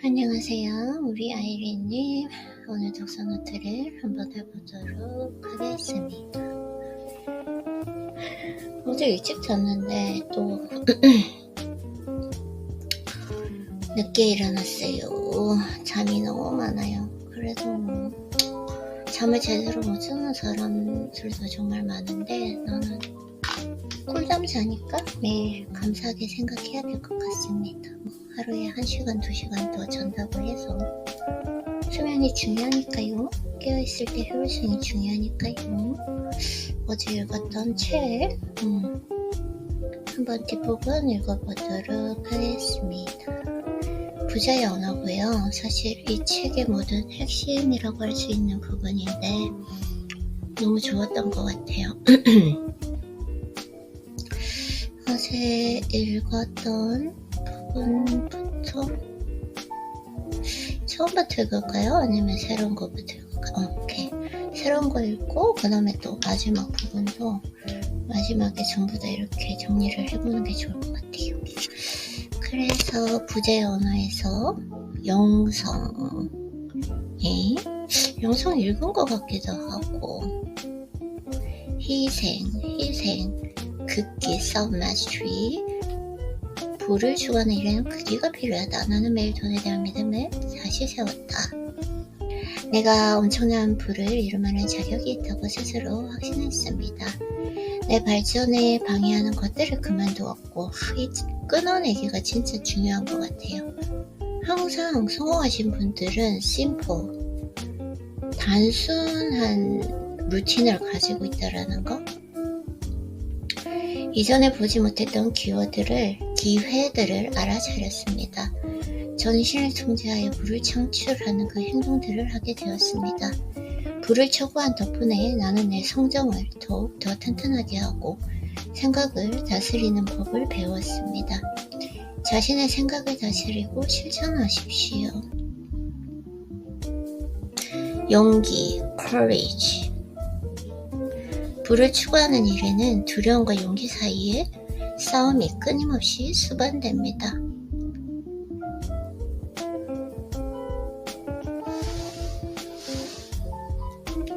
안녕하세요. 우리 아이린님, 오늘 독서노트를 한번 해보도록 하겠습니다. 어제 일찍 잤는데 또 늦게 일어났어요. 잠이 너무 많아요. 그래도 잠을 제대로 못 자는 사람들도 정말 많은데 나는 꿀잠 자니까 매일 감사하게 생각해야 될 것 같습니다. 하루에 1시간, 2시간 더 잔다고 해서 수면이 중요하니까요. 깨어있을 때 효율성이 중요하니까요. 어제 읽었던 책 한번 뒷부분 읽어보도록 하겠습니다. 부자의 언어고요. 사실 이 책의 모든 핵심이라고 할 수 있는 부분인데 너무 좋았던 것 같아요. 어제 읽었던 부분부터 처음부터 읽을까요? 아니면 새로운 거부터 읽을까요? 오케이. 새로운 거 읽고 그 다음에 또 마지막 부분도 마지막에 전부 다 이렇게 정리를 해보는 게 좋을 것 같아요. 그래서 부자의 언어에서 영성 읽은 것 같기도 하고 희생 극기 self-mastery 부를 추구하는 일에는 극기가 필요하다. 나는 매일 돈에 대한 믿음을 다시 세웠다. 내가 엄청난 부를 이루만한 자격이 있다고 스스로 확신했습니다. 내 발전에 방해하는 것들을 그만두었고 끊어내기가 진짜 중요한 것 같아요. 항상 성공하신 분들은 simple 단순한 루틴을 가지고 있다라는 거. 이전에 보지 못했던 기회들을 알아차렸습니다. 전신을 통제하여 부를 창출하는 그 행동들을 하게 되었습니다. 부를 촉구한 덕분에 나는 내 성정을 더욱 더 튼튼하게 하고 생각을 다스리는 법을 배웠습니다. 자신의 생각을 다스리고 실천하십시오. 용기, courage. 부를 추구하는 일에는 두려움과 용기 사이에 싸움이 끊임없이 수반됩니다.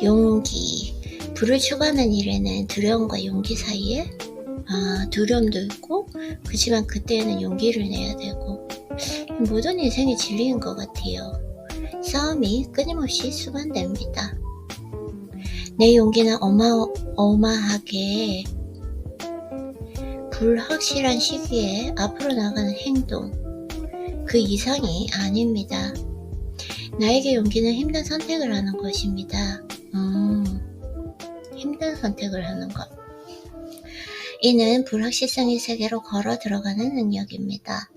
용기. 부를 추구하는 일에는 두려움과 용기 사이에 두려움도 있고 그렇지만 그때에는 용기를 내야 되고 모든 인생의 진리인 것 같아요. 싸움이 끊임없이 수반됩니다. 내 용기는 어마하게 불확실한 시기에 앞으로 나가는 행동 그 이상이 아닙니다. 나에게 용기는 힘든 선택을 하는 것입니다. 힘든 선택을 하는 것. 이는 불확실성의 세계로 걸어 들어가는 능력입니다.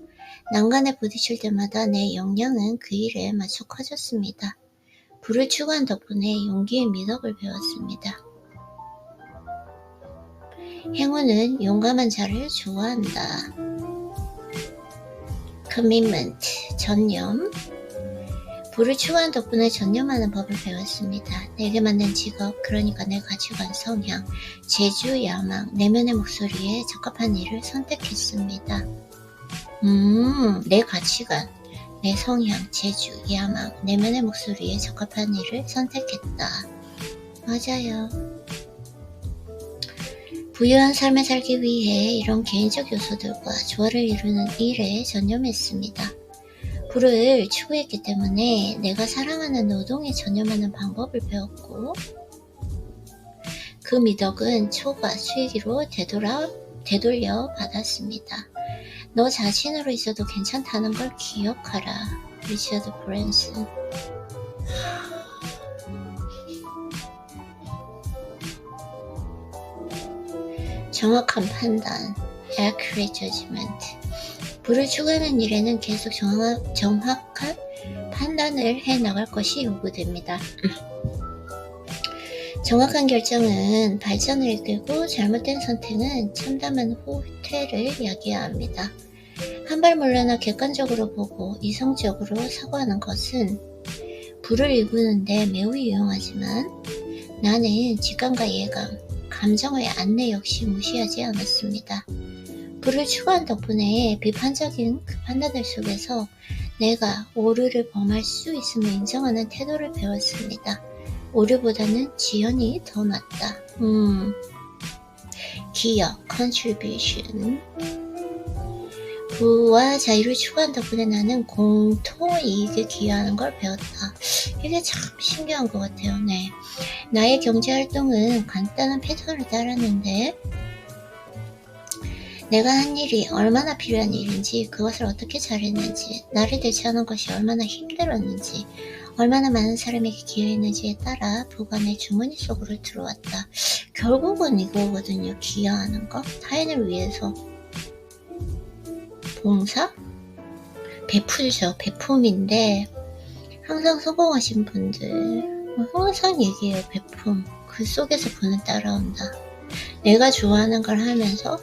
난간에 부딪힐 때마다 내 역량은 그 일에 맞춰 커졌습니다. 부를 추구한 덕분에 용기의 미덕을 배웠습니다. 행운은 용감한 자를 좋아한다. commitment, 전념. 부를 추구한 덕분에 전념하는 법을 배웠습니다. 내게 맞는 직업, 그러니까 내 가치관, 성향, 재주, 야망, 내면의 목소리에 적합한 일을 선택했습니다. 내 가치관, 내 성향, 재주, 야망, 내면의 목소리에 적합한 일을 선택했다. 맞아요. 부유한 삶을 살기 위해 이런 개인적 요소들과 조화를 이루는 일에 전념했습니다. 부를 추구했기 때문에 내가 사랑하는 노동에 전념하는 방법을 배웠고 그 미덕은 초과 수익으로 되돌려 받았습니다. 너 자신으로 있어도 괜찮다는 걸 기억하라. 리처드 브랜슨. 정확한 판단, accurate judgment. 부를 추구하는 일에는 계속 정확한 판단을 해나갈 것이 요구됩니다. 정확한 결정은 발전을 이끌고 잘못된 선택은 참담한 후퇴를 야기합니다. 한 발 물러나 객관적으로 보고 이성적으로 사고하는 것은 부를 이루는데 매우 유용하지만 나는 직감과 예감, 감정의 안내 역시 무시하지 않았습니다. 부를 추구한 덕분에 비판적인 그 판단들 속에서 내가 오류를 범할 수 있음을 인정하는 태도를 배웠습니다. 오류보다는 지연이 더 낫다. 기여, contribution. 부와 자유를 추구한 덕분에 나는 공통이익에 기여하는 걸 배웠다. 이게 참 신기한 것 같아요. 네. 나의 경제활동은 간단한 패턴을 따랐는데 내가 한 일이 얼마나 필요한 일인지, 그것을 어떻게 잘했는지, 나를 대체하는 것이 얼마나 힘들었는지, 얼마나 많은 사람에게 기여했는지에 따라 부가 내 주머니 속으로 들어왔다. 결국은 이거거든요. 기여하는 거. 타인을 위해서 봉사? 베풀죠. 베품인데 항상 성공하신 분들 항상 얘기해요. 베품. 그 속에서 부는 따라온다. 내가 좋아하는 걸 하면서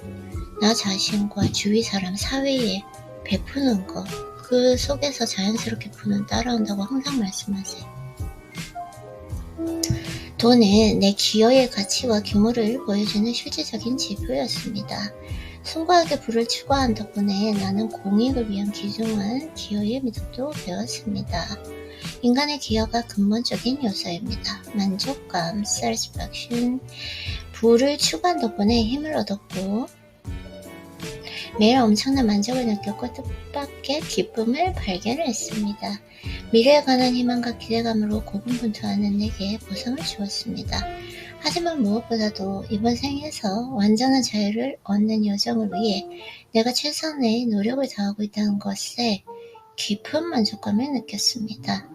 나 자신과 주위 사람, 사회에 베푸는 것, 그 속에서 자연스럽게 부는 따라온다고 항상 말씀하세요. 돈은 내 기여의 가치와 규모를 보여주는 실질적인 지표였습니다. 숭고하게 부를 추구한 덕분에 나는 공익을 위한 귀중한 기여의 미덕도 배웠습니다. 인간의 기여가 근본적인 요소입니다. 만족감, satisfaction, 부를 추구한 덕분에 힘을 얻었고 매일 엄청난 만족을 느꼈고 뜻밖의 기쁨을 발견했습니다. 미래에 관한 희망과 기대감으로 고군분투하는 내게 보상을 주었습니다. 하지만 무엇보다도 이번 생에서 완전한 자유를 얻는 여정을 위해 내가 최선의 노력을 다하고 있다는 것에 깊은 만족감을 느꼈습니다.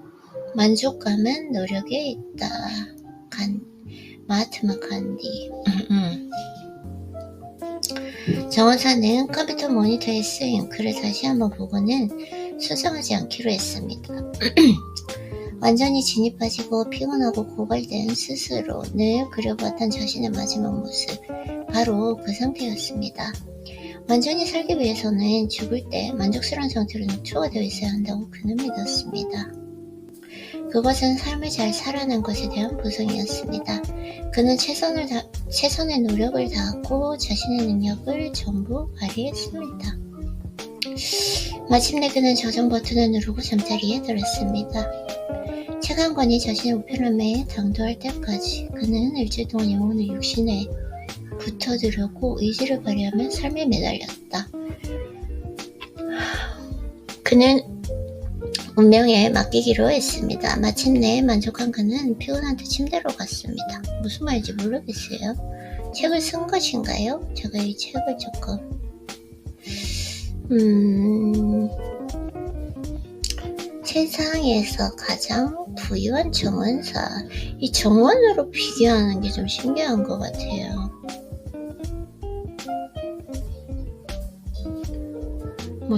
만족감은 노력에 있다. 마하트마 간디. 정원사는 컴퓨터 모니터에 쓰인 글을 다시 한번 보고는 수정하지 않기로 했습니다. 완전히 진이 빠지고 피곤하고 고갈된 스스로 늘 그려봤던 자신의 마지막 모습, 바로 그 상태였습니다. 완전히 살기 위해서는 죽을 때 만족스러운 상태로 녹초가 되어 있어야 한다고 그는 믿었습니다. 그것은 삶을 잘 살아낸 것에 대한 보상이었습니다. 그는 최선의 노력을 다하고 자신의 능력을 전부 발휘했습니다. 마침내 그는 저장 버튼을 누르고 잠자리에 들었습니다. 책 한 권이 자신의 우편함에 당도할 때까지 그는 일주일 동안 영혼을 육신에 붙어들였고 의지를 발휘하며 삶에 매달렸다. 그는 운명에 맡기기로 했습니다. 마침내 만족한 그는 피곤한 듯 침대로 갔습니다. 무슨 말인지 모르겠어요. 책을 쓴 것인가요? 제가 이 책을 조금 세상에서 가장 부유한 정원사. 이 정원으로 비교하는 게 좀 신기한 것 같아요.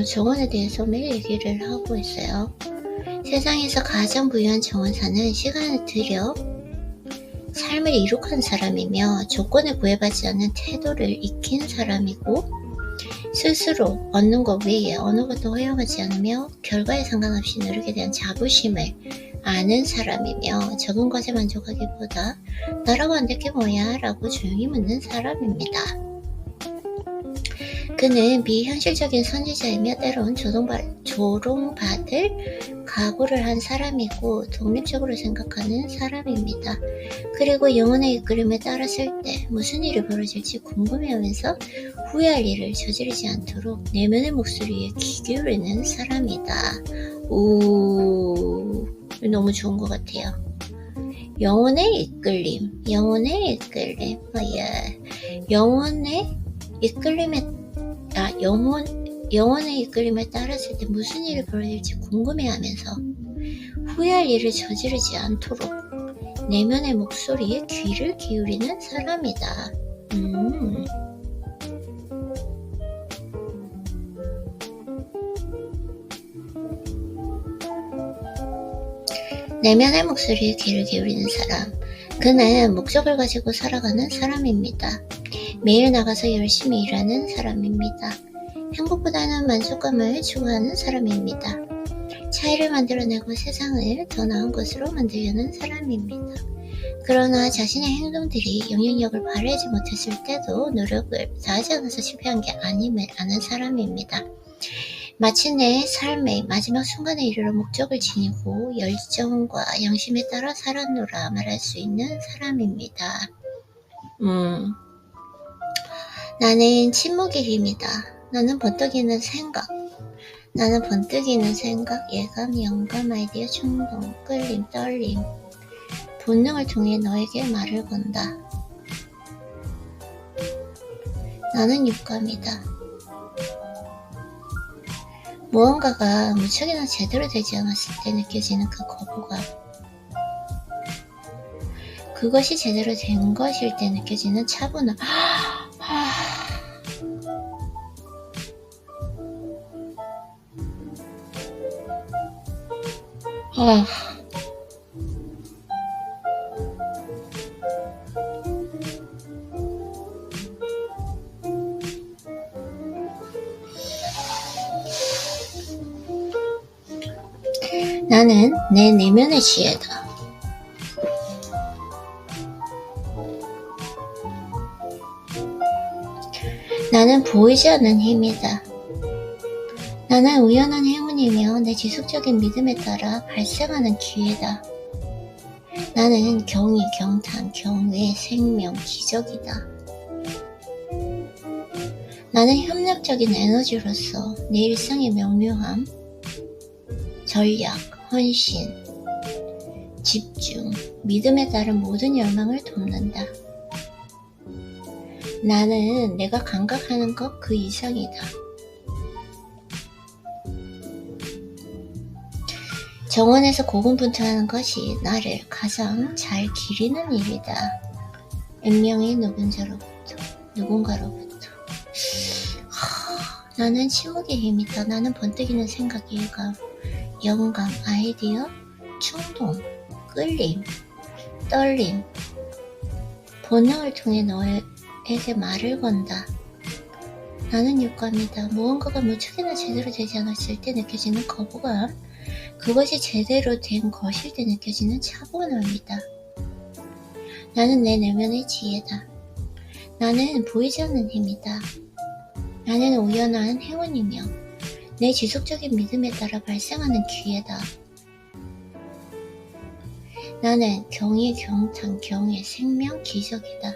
정원에 대해서 매일 얘기를 하고 있어요. 세상에서 가장 부유한 정원사는 시간을 들여 삶을 이룩한 사람이며 조건에 구애받지 않는 태도를 익힌 사람이고 스스로 얻는 것 외에 어느 것도 허용하지 않으며 결과에 상관없이 노력에 대한 자부심을 아는 사람이며 적은 것에 만족하기보다 나라고 안 될 게 뭐야? 라고 조용히 묻는 사람입니다. 그는 비현실적인 선지자이며 때론 조롱받을 각오를 한 사람이고 독립적으로 생각하는 사람입니다. 그리고 영혼의 이끌림에 따랐을 때 무슨 일이 벌어질지 궁금해하면서 후회할 일을 저지르지 않도록 내면의 목소리에 귀 기울이는 사람이다. 너무 좋은 것 같아요. 영혼의 이끌림. 영혼의 이끌림에 따랐을 때 무슨 일이 벌어질지 궁금해하면서 후회할 일을 저지르지 않도록 내면의 목소리에 귀를 기울이는 사람이다. 내면의 목소리에 귀를 기울이는 사람. 그는 목적을 가지고 살아가는 사람입니다. 매일 나가서 열심히 일하는 사람입니다. 행복보다는 만족감을 추구하는 사람입니다. 차이를 만들어내고 세상을 더 나은 것으로 만들려는 사람입니다. 그러나 자신의 행동들이 영향력을 발휘하지 못했을 때도 노력을 다하지 않아서 실패한 게 아님을 아는 사람입니다. 마침내 삶의 마지막 순간에 이르러 목적을 지니고 열정과 양심에 따라 살았노라 말할 수 있는 사람입니다. 나는 침묵의 힘이다. 나는 번뜩이는 생각. 나는 번뜩이는 생각, 예감, 영감, 아이디어, 충동, 끌림, 떨림, 본능을 통해 너에게 말을 건다. 나는 육감이다. 무언가가 무척이나 제대로 되지 않았을 때 느껴지는 그 거부감. 그것이 제대로 된 것일 때 느껴지는 차분함. 나는 내 내면의 지혜다. 나는 보이지 않는 힘이다. 나는 우연한 행운이며 내 지속적인 믿음에 따라 발생하는 기회다. 나는 경이, 경탄, 경외, 생명, 기적이다. 나는 협력적인 에너지로서 내 일상의 명료함, 전략, 헌신, 집중, 믿음에 따른 모든 열망을 돕는다. 나는 내가 감각하는 것 그 이상이다. 정원에서 고군분투하는 것이 나를 가장 잘 기리는 일이다. 액명의 누군가로부터. 나는 침묵의 힘이다. 나는 번뜩이는 생각, 예감, 영감, 아이디어, 충동, 끌림, 떨림, 본능을 통해 너에게 말을 건다. 나는 육감이다. 무언가가 무척이나 제대로 되지 않았을 때 느껴지는 거부감, 그것이 제대로 된 것일 때 느껴지는 차분함이다. 나는 내 내면의 지혜다. 나는 보이지 않는 힘이다. 나는 우연한 행운이며 내 지속적인 믿음에 따라 발생하는 기회다. 나는 경의, 경탄, 경외, 생명, 기적이다.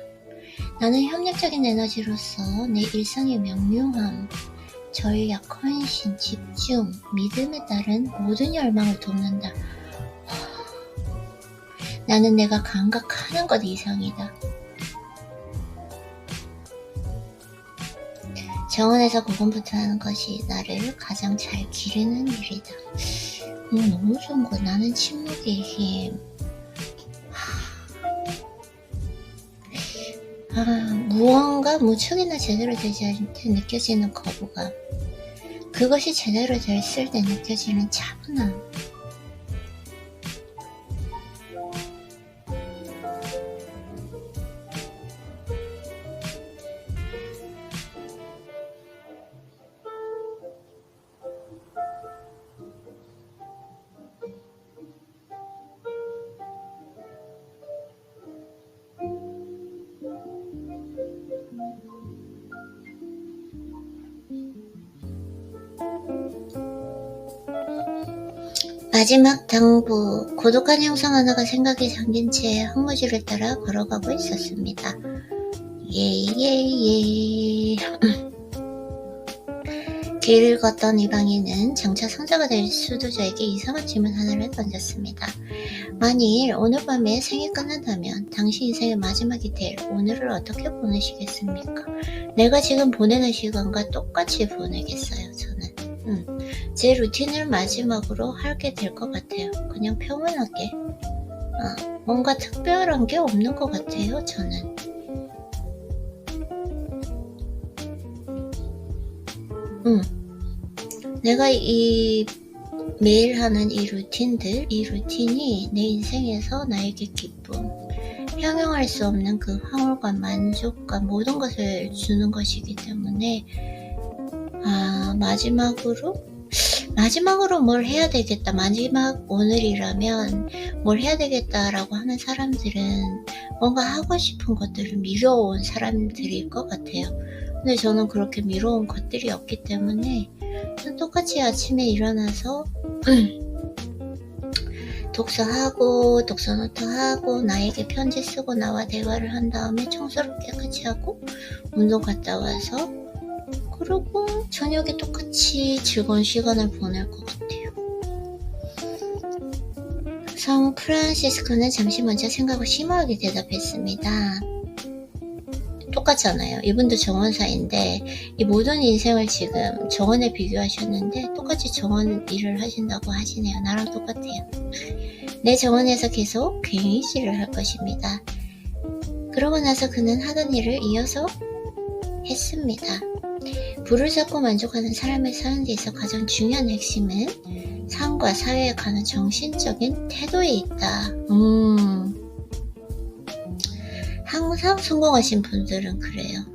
나는 협력적인 에너지로서 내 일상의 명료함, 전략, 헌신, 집중, 믿음에 따른 모든 열망을 돕는다. 나는 내가 감각하는 것 이상이다. 정원에서 고군분투하는 것이 나를 가장 잘 기르는 일이다. 너무 좋은 거. 나는 침묵의 힘. 무언가 무척이나 제대로 되지 않을 때 느껴지는 거부감, 그것이 제대로 됐을 때 느껴지는 차분함. 마지막 당부. 고독한 형상 하나가 생각에 잠긴 채 황무지를 따라 걸어가고 있었습니다. 예예예. 길을 걷던 이방인은 장차 성자가 될 수도자에게 이상한 질문 하나를 던졌습니다. 만일 오늘 밤에 생이 끝난다면 당신 인생의 마지막이 될 오늘을 어떻게 보내시겠습니까? 내가 지금 보내는 시간과 똑같이 보내겠어요, 저는. 제 루틴을 마지막으로 하게 될 것 같아요. 그냥 평온하게. 뭔가 특별한 게 없는 것 같아요, 저는. 내가 매일 하는 이 루틴이 내 인생에서 나에게 기쁨, 형용할 수 없는 그 황홀감, 만족감, 모든 것을 주는 것이기 때문에 마지막으로 마지막으로 뭘 해야 되겠다, 마지막 오늘이라면 뭘 해야 되겠다라고 하는 사람들은 뭔가 하고 싶은 것들을 미뤄온 사람들일 것 같아요. 근데 저는 그렇게 미뤄온 것들이 없기 때문에 똑같이 아침에 일어나서 독서하고 독서노트 하고 나에게 편지 쓰고 나와 대화를 한 다음에 청소를 깨끗이 하고 운동 갔다 와서 그리고 저녁에 똑같이 즐거운 시간을 보낼 것 같아요. 성 프란시스코는 잠시 먼저 생각을 심오하게 대답했습니다. 똑같잖아요. 이분도 정원사인데 이 모든 인생을 지금 정원에 비교하셨는데 똑같이 정원 일을 하신다고 하시네요. 나랑 똑같아요. 내 정원에서 계속 괭이질을 할 것입니다. 그러고 나서 그는 하던 일을 이어서 했습니다. 부를 잡고 만족하는 사람의 사는 데 있어 가장 중요한 핵심은 삶과 사회에 관한 정신적인 태도에 있다. 항상 성공하신 분들은 그래요.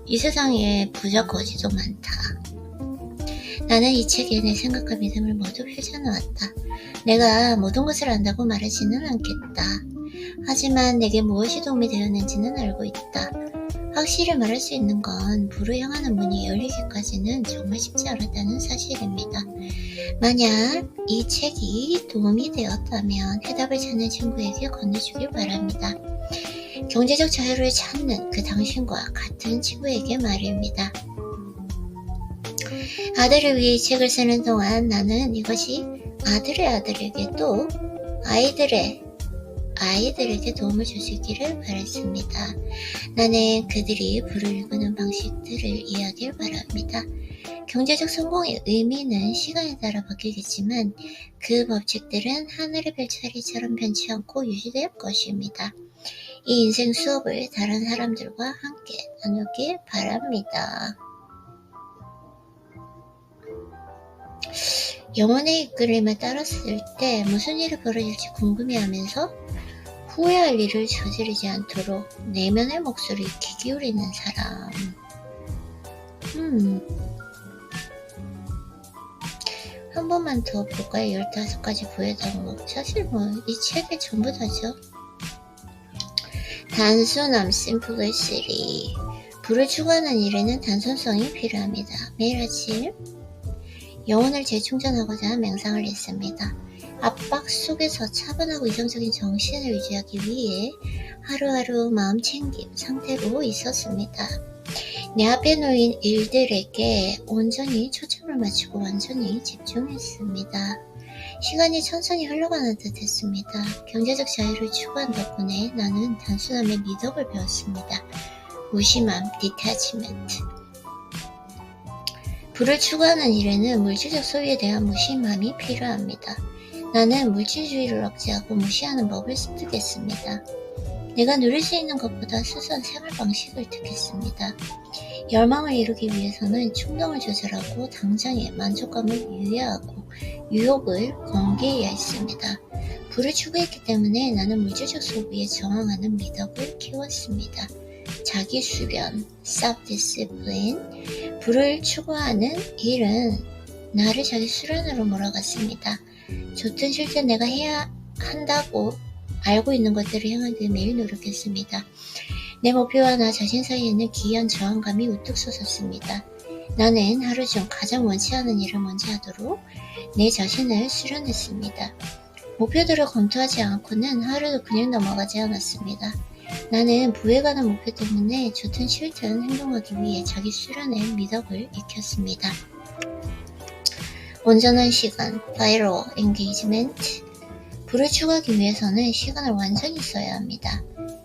이 세상에 부자 거지도 많다. 나는 이 책에 내 생각과 믿음을 모두 펼쳐놓았다. 내가 모든 것을 안다고 말하지는 않겠다. 하지만 내게 무엇이 도움이 되었는지는 알고 있다. 확실히 말할 수 있는 건 부를 향하는 문이 열리기까지는 정말 쉽지 않았다는 사실입니다. 만약 이 책이 도움이 되었다면 해답을 찾는 친구에게 건네주길 바랍니다. 경제적 자유를 찾는 그 당신과 같은 친구에게 말입니다. 아들을 위해 이 책을 쓰는 동안 나는 이것이 아들의 아들에게 또 아이들에게 도움을 줄 수 있기를 바랐습니다. 나는 그들이 부를 일구는 방식들을 이해하길 바랍니다. 경제적 성공의 의미는 시간에 따라 바뀌겠지만 그 법칙들은 하늘의 별자리처럼 변치 않고 유지될 것입니다. 이 인생 수업을 다른 사람들과 함께 나누길 바랍니다. 영혼의 이끌림을 따랐을 때 무슨 일이 벌어질지 궁금해하면서 후회할 일을 저지르지 않도록 내면의 목소리에 귀 기울이는 사람. 한 번만 더 볼까요? 15가지 구의 덕목. 사실 이 책이 전부 다죠. 단순함, 심플리시티. 부를 추구하는 일에는 단순성이 필요합니다. 매일 아침 영혼을 재충전하고자 맹상을 했습니다. 압박 속에서 차분하고 이성적인 정신을 유지하기 위해 하루하루 마음 챙김 상태로 있었습니다. 내 앞에 놓인 일들에게 온전히 초점을 맞추고 완전히 집중했습니다. 시간이 천천히 흘러가는 듯 했습니다. 경제적 자유를 추구한 덕분에 나는 단순함의 미덕을 배웠습니다. 무심함, 디태치먼트. 부를 추구하는 일에는 물질적 소유에 대한 무심함이 필요합니다. 나는 물질주의를 억제하고 무시하는 법을 습득했습니다. 내가 누릴 수 있는 것보다 수수한 생활 방식을 택했습니다. 열망을 이루기 위해서는 충동을 조절하고 당장의 만족감을 유예하고 유혹을 경계해야 했습니다. 부를 추구했기 때문에 나는 물질적 소비에 저항하는 미덕을 키웠습니다. 자기 수련, self-discipline. 부를 추구하는 일은 나를 자기 수련으로 몰아갔습니다. 좋든 싫든 내가 해야 한다고 알고 있는 것들을 향하기 매일 노력했습니다. 내 목표와 나 자신 사이에는 기이한 저항감이 우뚝 솟았습니다. 나는 하루 중 가장 원치 않은 일을 먼저 하도록 내 자신을 수련했습니다. 목표들을 검토하지 않고는 하루도 그냥 넘어가지 않았습니다. 나는 부에 관한 목표 때문에 좋든 싫든 행동하기 위해 자기 수련의 미덕을 익혔습니다. 온전한 시간, vital engagement. 부를 추구하기 위해서는 시간을 완전히 써야 합니다.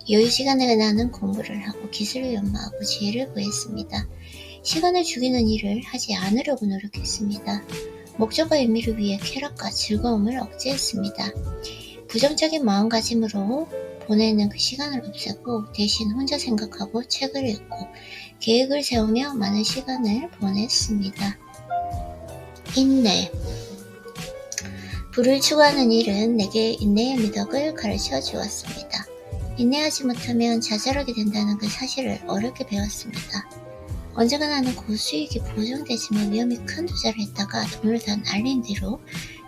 여유 시간에 나는 공부를 하고 기술을 연마하고 지혜를 구했습니다. 시간을 죽이는 일을 하지 않으려고 노력했습니다. 목적과 의미를 위해 쾌락과 즐거움을 억제했습니다. 부정적인 마음가짐으로 보내는 그 시간을 없애고 대신 혼자 생각하고 책을 읽고 계획을 세우며 많은 시간을 보냈습니다. 인내. 부를 추구하는 일은 내게 인내의 미덕을 가르쳐 주었습니다. 인내하지 못하면 좌절하게 된다는 그 사실을 어렵게 배웠습니다. 언젠가 나는 고수익이 보장되지만 위험이 큰 투자를 했다가 돈을 다 날린 뒤로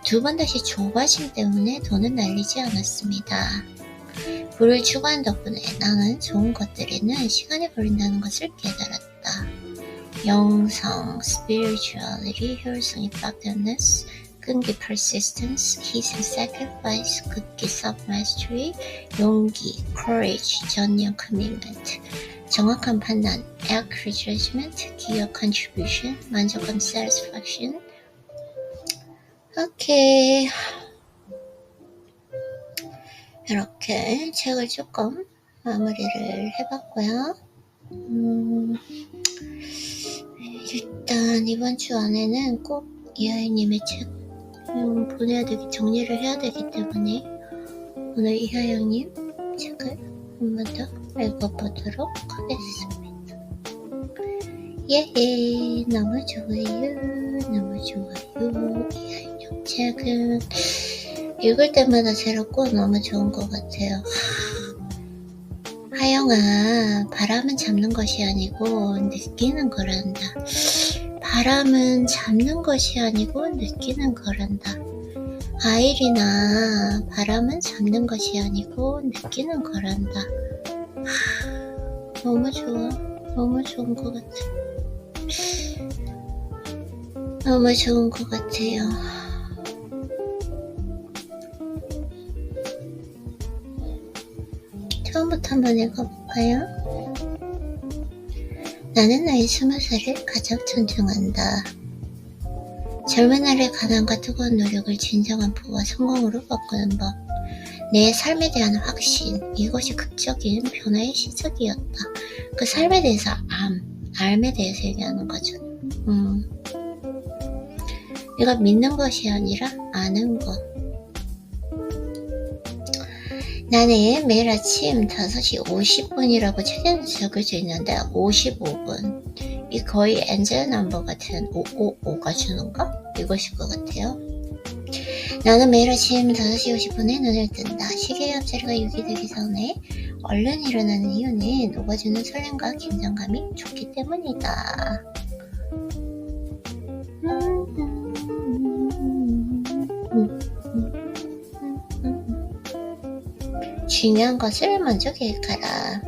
두 번 다시 조바심 때문에 돈을 날리지 않았습니다. 부를 추구한 덕분에 나는 좋은 것들에는 시간이 걸린다는 것을 깨달았다. 영성, spirituality, 효율성, effectiveness, 끈기, persistence, 희생, sacrifice, 굳기, self-mastery, 용기, courage, 전념, commitment, 정확한 판단, accurate judgment, 기여, contribution, 만족감, satisfaction. 오케이. 이렇게 책을 조금 마무리를 해봤고요. 일단 이번 주 안에는 꼭 이하영님의 책 보내야 되기, 정리를 해야 되기 때문에 오늘 이하영님 책을 한 번 더 읽어보도록 하겠습니다. 예, 너무 좋아요. 너무 좋아요. 이하영님 책은 읽을 때마다 새롭고 너무 좋은 것 같아요. 하영아, 바람은 잡는 것이 아니고 느끼는 거란다. 바람은 잡는 것이 아니고 느끼는 거란다. 아일이나 바람은 잡는 것이 아니고 느끼는 거란다. 너무 좋아. 너무 좋은 것 같아. 너무 좋은 것 같아요. 처음부터 한번 읽어볼까요? 나는 나의 20살을 가장 존중한다. 젊은 날의 가난과 뜨거운 노력을 진정한 부와 성공으로 바꾸는 법. 내 삶에 대한 확신, 이것이 극적인 변화의 시작이었다. 그 삶에 대해서 암에 대해서 얘기하는 거죠. 내가 믿는 것이 아니라 아는 것. 나는 매일 아침 5시 50분이라고 책에는 적혀져 있는데 55분. 이 거의 엔젤 넘버 같은 555가 주는가? 이것일 것 같아요. 나는 매일 아침 5시 50분에 눈을 뜬다. 시계의 앞자리가 유기되기 전에 얼른 일어나는 이유는 녹아주는 설렘과 긴장감이 좋기 때문이다. 중요한 것을 먼저 계획하라.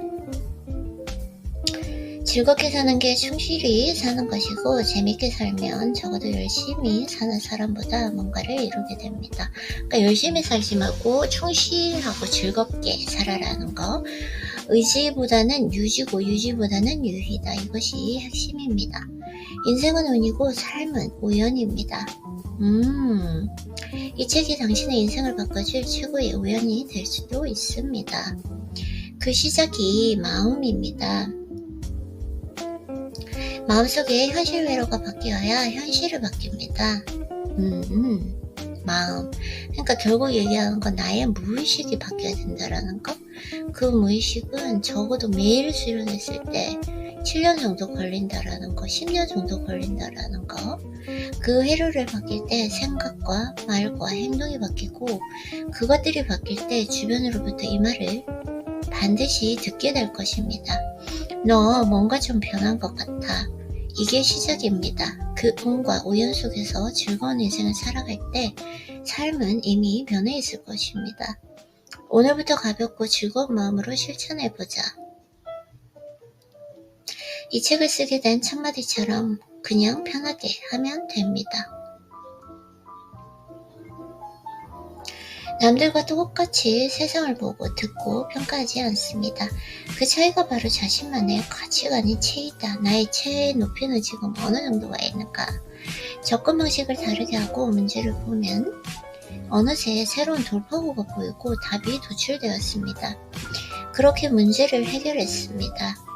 즐겁게 사는 게 충실히 사는 것이고 재밌게 살면 적어도 열심히 사는 사람보다 뭔가를 이루게 됩니다. 그러니까 열심히 살지 말고 충실하고 즐겁게 살아라는 거. 의지보다는 유지고 유지보다는 유희다. 이것이 핵심입니다. 인생은 운이고 삶은 우연입니다. 이 책이 당신의 인생을 바꿔줄 최고의 우연이 될 수도 있습니다. 그 시작이 마음입니다. 마음속에 현실 회로가 바뀌어야 현실을 바뀝니다. 마음. 그러니까 결국 얘기하는 건 나의 무의식이 바뀌어야 된다라는 거. 그 무의식은 적어도 매일 수련했을 때 7년 정도 걸린다라는 거, 10년 정도 걸린다라는 거. 그 회로를 바뀔 때 생각과 말과 행동이 바뀌고 그것들이 바뀔 때 주변으로부터 이 말을 반드시 듣게 될 것입니다. 너 뭔가 좀 변한 것 같아. 이게 시작입니다. 그 운과 우연 속에서 즐거운 인생을 살아갈 때 삶은 이미 변해 있을 것입니다. 오늘부터 가볍고 즐거운 마음으로 실천해보자. 이 책을 쓰게 된 첫마디처럼 그냥 편하게 하면 됩니다. 남들과 똑같이 세상을 보고 듣고 평가하지 않습니다. 그 차이가 바로 자신만의 가치관인 체이다. 나의 체의 높이는 지금 어느 정도가 있는가. 접근 방식을 다르게 하고 문제를 보면 어느새 새로운 돌파구가 보이고 답이 도출되었습니다. 그렇게 문제를 해결했습니다.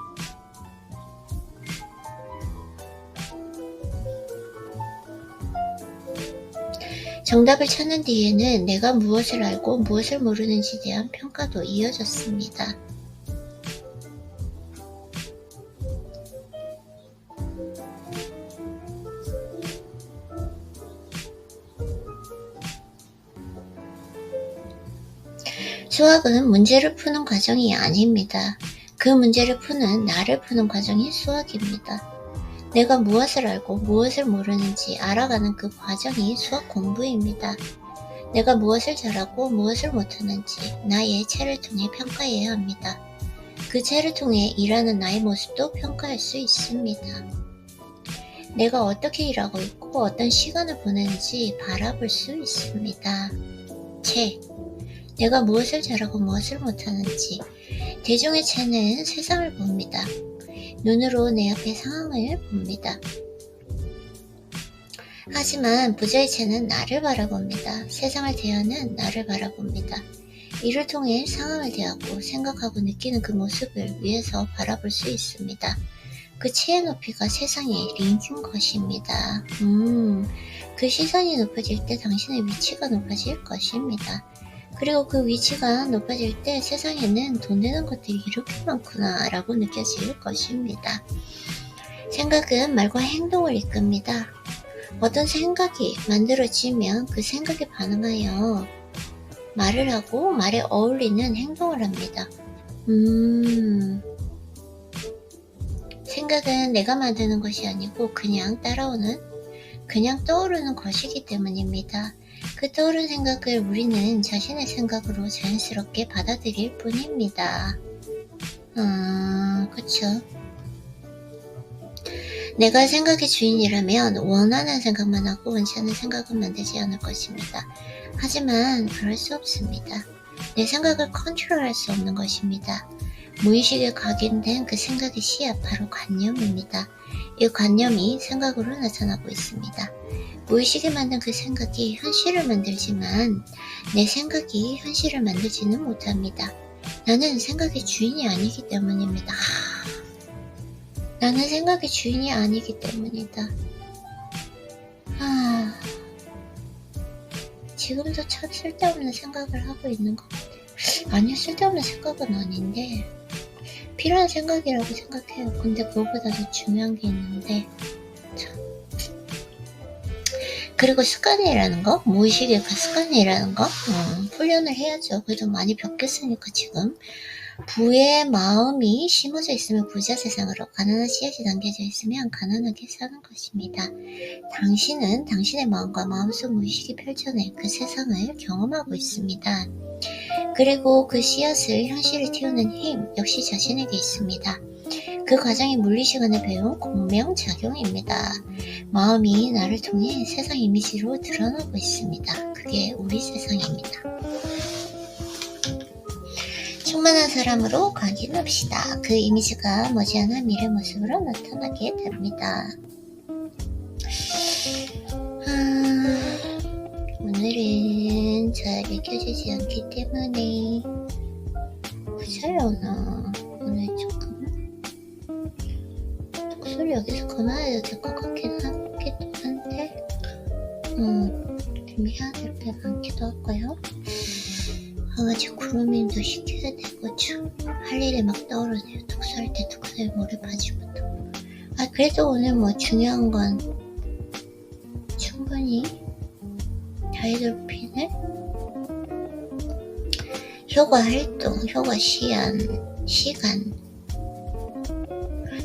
정답을 찾는 뒤에는 내가 무엇을 알고 무엇을 모르는지에 대한 평가도 이어졌습니다. 수학은 문제를 푸는 과정이 아닙니다. 그 문제를 푸는 나를 푸는 과정이 수학입니다. 내가 무엇을 알고 무엇을 모르는지 알아가는 그 과정이 수학 공부입니다. 내가 무엇을 잘하고 무엇을 못하는지 나의 체를 통해 평가해야 합니다. 그 체를 통해 일하는 나의 모습도 평가할 수 있습니다. 내가 어떻게 일하고 있고 어떤 시간을 보내는지 바라볼 수 있습니다. 체. 내가 무엇을 잘하고 무엇을 못하는지. 대중의 체는 세상을 봅니다. 눈으로 내 앞의 상황을 봅니다. 하지만 부자의 체는 나를 바라봅니다. 세상을 대하는 나를 바라봅니다. 이를 통해 상황을 대하고 생각하고 느끼는 그 모습을 위에서 바라볼 수 있습니다. 그 체의 높이가 세상의 링인 것입니다. 그 시선이 높아질 때 당신의 위치가 높아질 것입니다. 그리고 그 위치가 높아질 때 세상에는 돈 되는 것들이 이렇게 많구나 라고 느껴질 것입니다. 생각은 말과 행동을 이끕니다. 어떤 생각이 만들어지면 그 생각에 반응하여 말을 하고 말에 어울리는 행동을 합니다. 생각은 내가 만드는 것이 아니고 그냥 따라오는, 그냥 떠오르는 것이기 때문입니다. 그 떠오른 생각을 우리는 자신의 생각으로 자연스럽게 받아들일 뿐입니다. 그쵸. 내가 생각의 주인이라면 원하는 생각만 하고 원치 않는 생각은 만들지 않을 것입니다. 하지만 그럴 수 없습니다. 내 생각을 컨트롤할 수 없는 것입니다. 무의식에 각인된 그 생각의 씨앗, 바로 관념입니다. 이 관념이 생각으로 나타나고 있습니다. 무의식에 만든 그 생각이 현실을 만들지만 내 생각이 현실을 만들지는 못합니다. 나는 생각의 주인이 아니기 때문입니다. 나는 생각의 주인이 아니기 때문이다. 지금도 참 쓸데없는 생각을 하고 있는 것 같아요. 아니요, 쓸데없는 생각은 아닌데 필요한 생각이라고 생각해요. 근데 그거보다 더 중요한 게 있는데 참. 그리고 습관이라는 거, 무의식의 그 습관이라는 거 훈련을 해야죠. 그래도 많이 바뀌었으니까 지금. 부의 마음이 심어져 있으면 부자 세상으로, 가난한 씨앗이 담겨져 있으면 가난하게 사는 것입니다. 당신은 당신의 마음과 마음속 무의식이 펼쳐낸 그 세상을 경험하고 있습니다. 그리고 그 씨앗을 현실에 틔우는 힘 역시 자신에게 있습니다. 그 과정이 물리시간에 배운 공명작용입니다. 마음이 나를 통해 세상 이미지로 드러나고 있습니다. 그게 우리 세상입니다. 충만한 사람으로 각인합시다. 그 이미지가 머지않아 미래 모습으로 나타나게 됩니다. 오늘은 잘 읽혀지지 않기 때문에 그쳐요. 오늘 조금 목소리 여기서 그만해도 될 것 같긴 하기도 한데 좀 해야 될 게 많기도 하고요. 강아지 그루밍도 시켜야 되고 할 일이 막 떠오르네요. 독서할 때 독서에 몰입하지 못하고. 그래도 오늘 뭐 중요한 건 충분히 다이돌핀을 효과 활동, 효과 시간,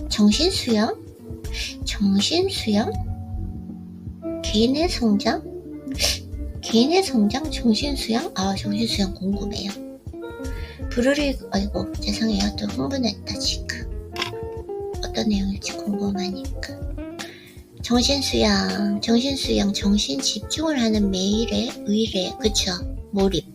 정신수양, 개인의 성장, 정신수양? 정신수양 궁금해요. 아이고, 죄송해요. 또 흥분했다, 지금. 어떤 내용일지 궁금하니까. 정신수양, 정신 집중을 하는 매일의 의례, 그쵸? 몰입.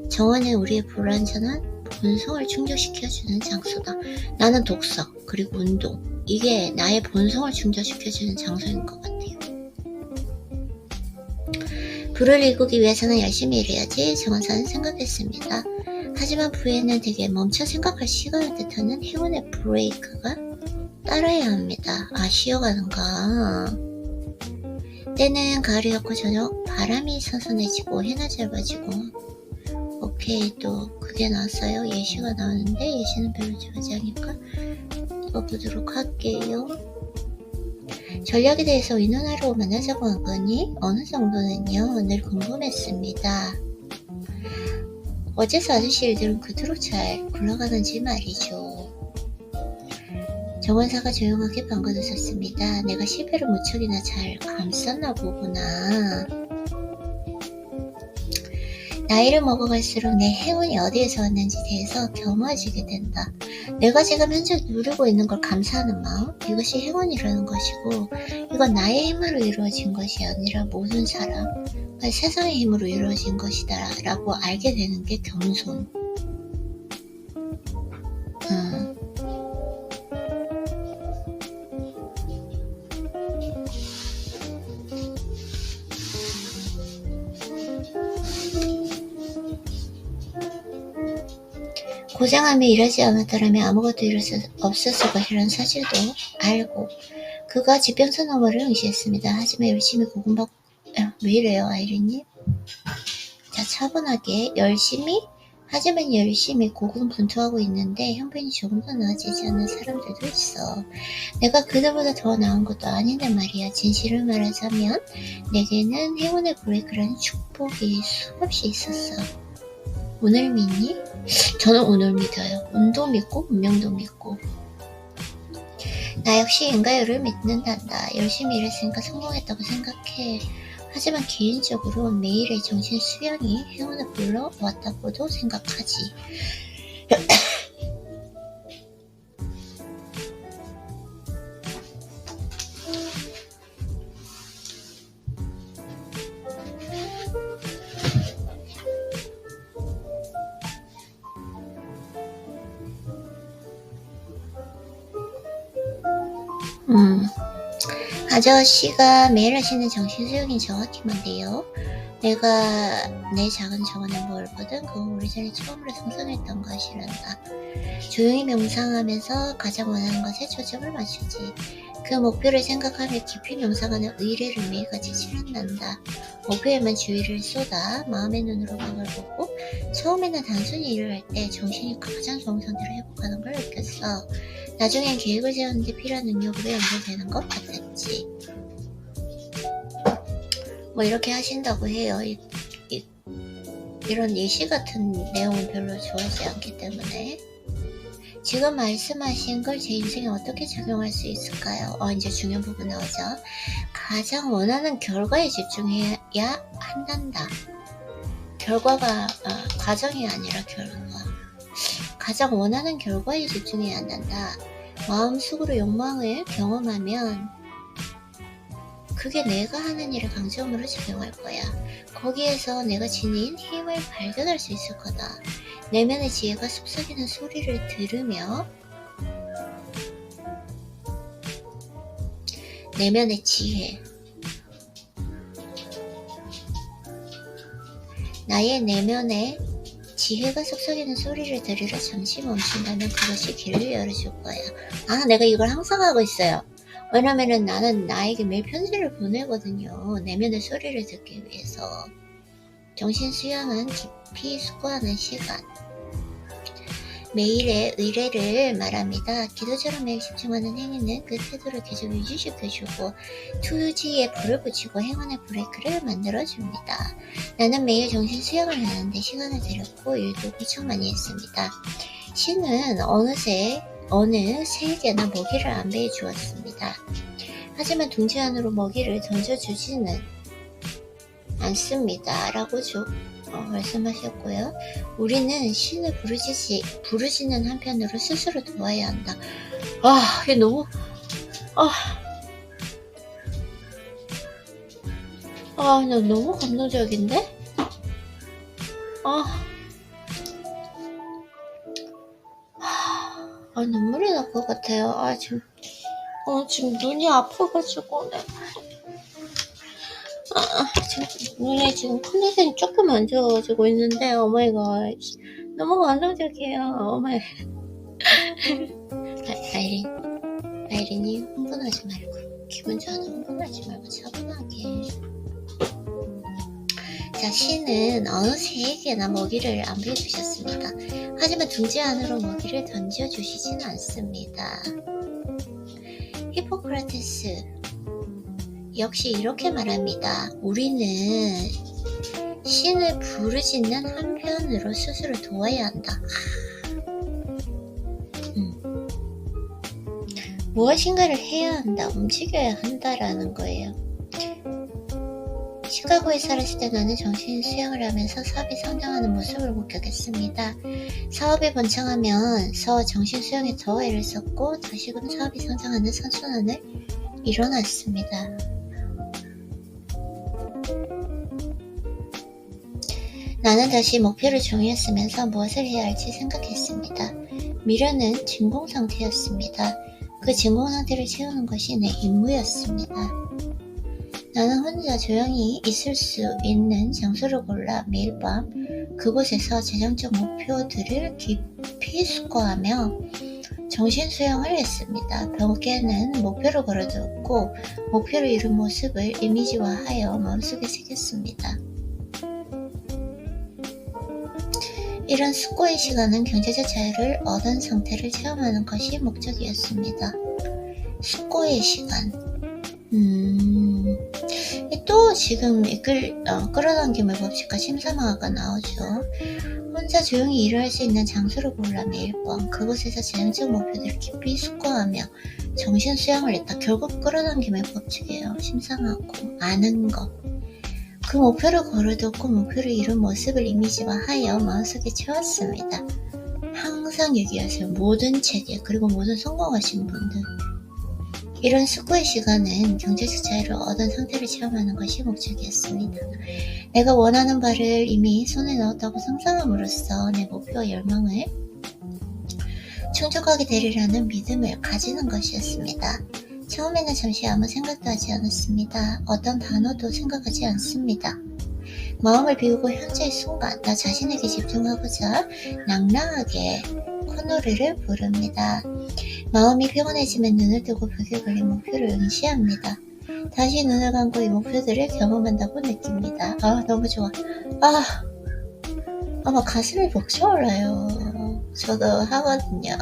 정원은 우리의 불완전한 본성을 충족시켜주는 장소다. 나는 독서, 그리고 운동. 이게 나의 본성을 충족시켜주는 장소인 것 같아요. 부를 일구기 위해서는 열심히 일해야지 정원사는 생각했습니다. 하지만 부에는 되게 멈춰 생각할 시간을 뜻하는 행운의 브레이크가 따라야 합니다. 쉬어가는가. 때는 가을이었고 저녁 바람이 선선해지고 해가 짧아지고. 오케이, 또 그게 나왔어요. 예시가 나왔는데 예시는 별로 좋아하지 않으니까 읽어보도록 할게요. 전략에 대해서 의논하러 만나자고 한 거니? 어느 정도는요, 늘 궁금했습니다. 어째서 아저씨 일들은 그토록 잘 굴러가는지 말이죠. 정원사가 조용하게 방긋 웃었습니다. 내가 실패를 무척이나 잘 감쌌나 보구나. 나이를 먹어갈수록 내 행운이 어디에서 왔는지 대해서 겸허해지게 된다. 내가 지금 현재 누리고 있는 걸 감사하는 마음, 이것이 행운이라는 것이고 이건 나의 힘으로 이루어진 것이 아니라 모든 사람, 세상의 힘으로 이루어진 것이다 라고 알게 되는 게 겸손. 고생하며 일하지 않았더라면 아무것도 이룰 수 없었을 것이라는 사실도 알고 그가 지평선 너머를 의지했습니다. 하지만 열심히 고군받고 왜 이래요 아이린님? 자, 차분하게 하지만 열심히 고군분투하고 있는데 형편이 조금 더 나아지지 않는 사람들도 있어. 내가 그들보다 더 나은 것도 아닌데 말이야. 진실을 말하자면 내게는 행운의 브레이크라는 축복이 수없이 있었어. 운을 믿니? 저는 운을 믿어요. 운도 믿고 운명도 믿고. 나 역시 인과율을 믿는단다. 열심히 일했으니까 성공했다고 생각해. 하지만 개인적으로 매일의 정신 수양이 행운을 불러왔다고도 생각하지. 아저씨가 매일 하시는 정신수양이 정확히 뭔데요? 내가 내 작은 정원에 뭘 보든 그건 오래전에 처음으로 상상했던 것이란다. 조용히 명상하면서 가장 원하는 것에 초점을 맞추지. 그 목표를 생각하며 깊이 명상하는 의뢰를 매일같이 실현한다. 목표에만 주의를 쏟아 마음의 눈으로 그걸 보고 처음에는 단순히 일을 할 때 정신이 가장 좋은 상태로 회복하는 걸 느꼈어. 나중엔 계획을 세우는데 필요한 능력으로 연결되는 것 같았지. 뭐 이렇게 하신다고 해요. 이런 예시 같은 내용은 별로 좋아하지 않기 때문에. 지금 말씀하신 걸 제 인생에 어떻게 적용할 수 있을까요? 이제 중요한 부분 나오죠. 가장 원하는 결과에 집중해야 한단다. 결과가 과정이 아니라 결과. 가장 원하는 결과에 집중해야 한단다. 마음속으로 욕망을 경험하면 그게 내가 하는 일의 강점으로 작용할 거야. 거기에서 내가 지닌 힘을 발견할 수 있을 거다. 내면의 지혜가 숲속이는 소리를 들으며 내면의 지혜, 나의 내면의 지혜가 속삭이는 소리를 들으러 잠시 멈춘다면 그것이 길을 열어줄 거야. 내가 이걸 항상 하고 있어요. 왜냐면은 나는 나에게 매일 편지를 보내거든요. 내면의 소리를 듣기 위해서. 정신 수양은 깊이 숙고하는 시간. 매일의 의뢰를 말합니다. 기도처럼 매일 집중하는 행위는 그 태도를 계속 유지시켜주고 투지에 불을 붙이고 행운의 브레이크를 만들어줍니다. 나는 매일 정신 수양을 하는데 시간을 들였고 일도 무척 많이 했습니다. 신은 어느 새에게나 먹이를 안배해 주었습니다. 하지만 둥지 안으로 먹이를 던져주지는 않습니다. 라고 말씀하셨고요. 우리는 신을 부르지는 한편으로 스스로 도와야 한다. 이게 너무 나 너무 감동적인데? 눈물이 날 것 같아요. 지금 눈이 아파가지고 지금 눈에 지금 컨디션이 조금 안 좋아지고 있는데 오마이갓 너무 감동적이에요. 오마이 아이린이 흥분하지 말고 기분 좋아도 흥분하지 말고 차분하게. 자, 신은 어느 새에게나 먹이를 안배해 주셨습니다. 하지만 둥지 안으로 먹이를 던져주시진 않습니다. 히포크라테스 역시 이렇게 말합니다. 우리는 신을 부르짖는 한편으로 스스로 도와야 한다. 무엇인가를 해야 한다, 움직여야 한다라는 거예요. 시카고에 살았을 때 나는 정신 수양을 하면서 사업이 성장하는 모습을 목격했습니다. 사업이 번창하면서 정신 수양에 더 애를 썼고 다시금 사업이 성장하는 선순환을 일어났습니다. 나는 다시 목표를 정의했으면서 무엇을 해야 할지 생각했습니다. 미래는 진공 상태였습니다. 그 진공 상태를 채우는 것이 내 임무였습니다. 나는 혼자 조용히 있을 수 있는 장소를 골라 매일 밤 그곳에서 재정적 목표들을 깊이 숙고하며 정신 수양을 했습니다. 벽에는 목표를 걸어두었고 목표를 이룬 모습을 이미지화하여 마음속에 새겼습니다. 이런 숙고의 시간은 경제적 자유를 얻은 상태를 체험하는 것이 목적이었습니다. 숙고의 시간. 또 지금 끌어당김의 법칙과 심사망화가 나오죠. 혼자 조용히 일을 할 수 있는 장소를 골라 매일 밤 그곳에서 재정적 목표들을 깊이 숙고하며 정신 수양을 했다. 결국 끌어당김의 법칙이에요. 심사하고 아는 것. 그 목표를 걸어두고 목표를 이룬 모습을 이미지화하여 마음속에 채웠습니다. 항상 얘기하세요. 모든 체계 그리고 모든 성공하신 분들. 이런 숙고의 시간은 경제적 자유를 얻은 상태를 체험하는 것이 목적이었습니다. 내가 원하는 바를 이미 손에 넣었다고 상상함으로써 내 목표와 열망을 충족하게 되리라는 믿음을 가지는 것이었습니다. 처음에는 잠시 아무 생각도 하지 않았습니다. 어떤 단어도 생각하지 않습니다. 마음을 비우고 현재의 순간 나 자신에게 집중하고자 낭랑하게 콧노래를 부릅니다. 마음이 피곤해지면 눈을 뜨고 벽에 걸린 목표를 응시합니다. 다시 눈을 감고 이 목표들을 경험한다고 느낍니다. 너무 좋아. 막 가슴이 벅차올라요. 저도 하거든요.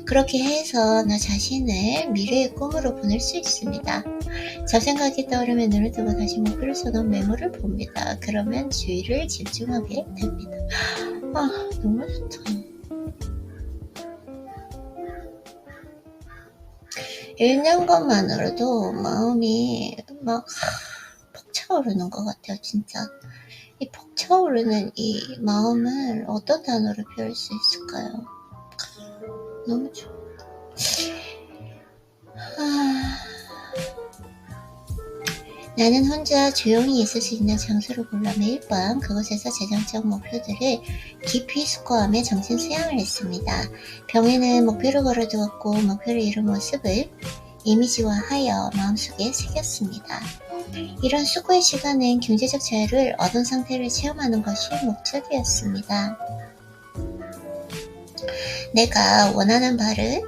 그렇게 해서 나 자신을 미래의 꿈으로 보낼 수 있습니다. 잡생각이 떠오르면 눈을 뜨고 다시 목표를 쏟은 메모를 봅니다. 그러면 주의를 집중하게 됩니다. 너무 좋다. 읽는 것만으로도 마음이 막 벅차오르는 것 같아요. 진짜 이 벅차오르는 이 마음을 어떤 단어로 표현할 수 있을까요? 너무 좋아. 나는 혼자 조용히 있을 수 있는 장소를 골라 매일 밤 그곳에서 재정적 목표들을 깊이 숙고하며 정신 수양을 했습니다. 병에는 목표를 걸어두었고 목표를 이룬 모습을 이미지화하여 마음속에 새겼습니다. 이런 숙고의 시간은 경제적 자유를 얻은 상태를 체험하는 것이 목적이었습니다. 내가 원하는 바를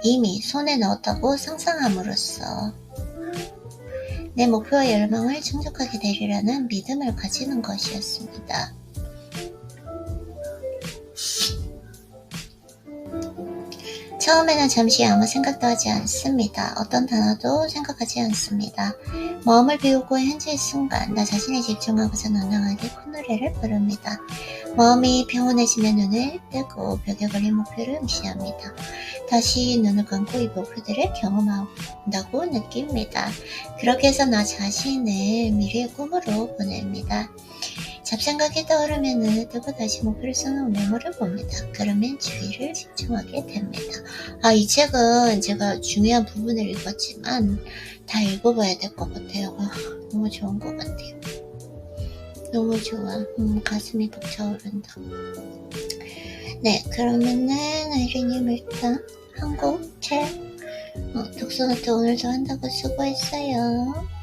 이미 손에 넣었다고 상상함으로써 내 목표와 열망을 충족하게 되리라는 믿음을 가지는 것이었습니다. 처음에는 잠시 아무 생각도 하지 않습니다. 어떤 단어도 생각하지 않습니다. 마음을 비우고 현재의 순간 나 자신에 집중하고서 낭낭하게 콧노래를 부릅니다. 마음이 평온해지면 눈을 뜨고 벽에 걸린 목표를 응시합니다. 다시 눈을 감고 이 목표들을 경험한다고 느낍니다. 그렇게 해서 나 자신을 미래의 꿈으로 보냅니다. 잡생각이 떠오르면 눈을 뜨고 다시 목표를 써놓은 메모를 봅니다. 그러면 주의를 집중하게 됩니다. 이 책은 제가 중요한 부분을 읽었지만 다 읽어봐야 될 것 같아요. 너무 좋은 것 같아요. 너무 좋아. 가슴이 벅차오른다. 네, 그러면은 아이리님 일단 한국 책 독서노트 오늘도 한다고 수고했어요.